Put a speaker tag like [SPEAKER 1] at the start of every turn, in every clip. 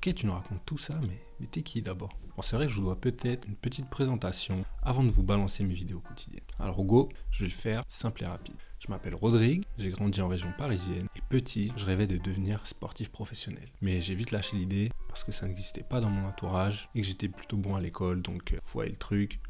[SPEAKER 1] Ok, tu nous racontes tout ça, mais t'es qui d'abord? Bon, c'est vrai que je vous dois peut-être une petite présentation avant de vous balancer mes vidéos quotidiennes. Alors go, je vais le faire simple et rapide. Je m'appelle Rodrigue, j'ai grandi en région parisienne et petit, je rêvais de devenir sportif professionnel. Mais j'ai vite lâché l'idée parce que ça n'existait pas dans mon entourage et que j'étais plutôt bon à l'école, donc vous voyez le truc.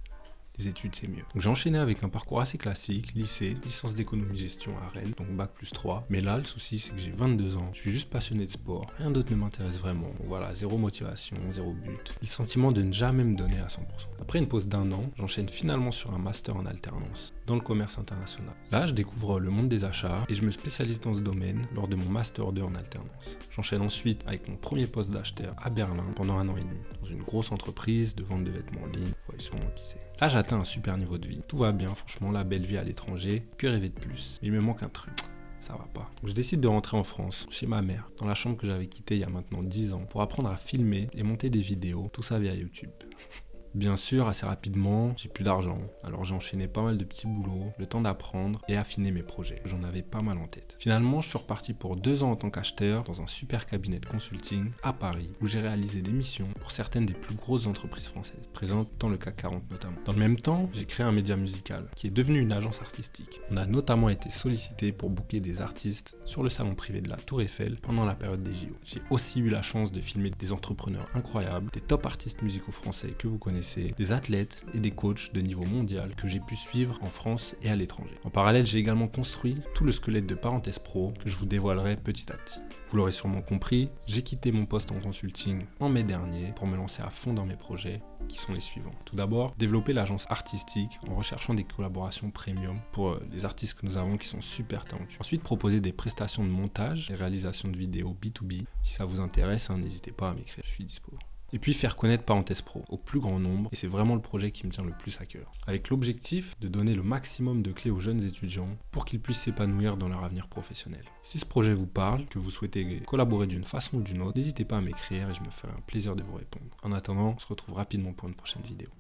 [SPEAKER 1] Les études, c'est mieux. Donc j'ai enchaîné avec un parcours assez classique, lycée, licence d'économie-gestion à Rennes, donc bac plus 3. Mais là, le souci, c'est que j'ai 22 ans, je suis juste passionné de sport, rien d'autre ne m'intéresse vraiment. Donc voilà, zéro motivation, zéro but. Et le sentiment de ne jamais me donner à 100%. Après une pause d'1 an, j'enchaîne finalement sur un master en alternance, dans le commerce international. Là, je découvre le monde des achats et je me spécialise dans ce domaine lors de mon master 2 en alternance. J'enchaîne ensuite avec mon premier poste d'acheteur à Berlin pendant 1 an et demi, dans une grosse entreprise de vente de vêtements en ligne, vous voyez sûrement qui c'est. Là, j'atteins un super niveau de vie. Tout va bien, franchement, la belle vie à l'étranger. Que rêver de plus? Mais il me manque un truc. Ça va pas. Donc, je décide de rentrer en France, chez ma mère, dans la chambre que j'avais quittée il y a maintenant 10 ans, pour apprendre à filmer et monter des vidéos, tout ça via YouTube. Bien sûr, assez rapidement, j'ai plus d'argent, alors j'ai enchaîné pas mal de petits boulots, le temps d'apprendre et affiner mes projets. J'en avais pas mal en tête. Finalement, je suis reparti pour 2 ans en tant qu'acheteur dans un super cabinet de consulting à Paris, où j'ai réalisé des missions pour certaines des plus grosses entreprises françaises, présentes dans le CAC 40 notamment. Dans le même temps, j'ai créé un média musical, qui est devenu une agence artistique. On a notamment été sollicité pour booker des artistes sur le salon privé de la Tour Eiffel pendant la période des JO. J'ai aussi eu la chance de filmer des entrepreneurs incroyables, des top artistes musicaux français que vous connaissez, des athlètes et des coachs de niveau mondial que j'ai pu suivre en France et à l'étranger. En parallèle, j'ai également construit tout le squelette de Parenthèse Pro que je vous dévoilerai petit à petit. Vous l'aurez sûrement compris, j'ai quitté mon poste en consulting en mai dernier pour me lancer à fond dans mes projets qui sont les suivants. Tout d'abord, développer l'agence artistique en recherchant des collaborations premium pour les artistes que nous avons qui sont super talentueux. Ensuite, proposer des prestations de montage et réalisation de vidéos B2B. Si ça vous intéresse, n'hésitez pas à m'écrire, je suis dispo. Et puis faire connaître Parenthèse Pro au plus grand nombre, et c'est vraiment le projet qui me tient le plus à cœur. Avec l'objectif de donner le maximum de clés aux jeunes étudiants pour qu'ils puissent s'épanouir dans leur avenir professionnel. Si ce projet vous parle, que vous souhaitez collaborer d'une façon ou d'une autre, n'hésitez pas à m'écrire et je me ferai un plaisir de vous répondre. En attendant, on se retrouve rapidement pour une prochaine vidéo.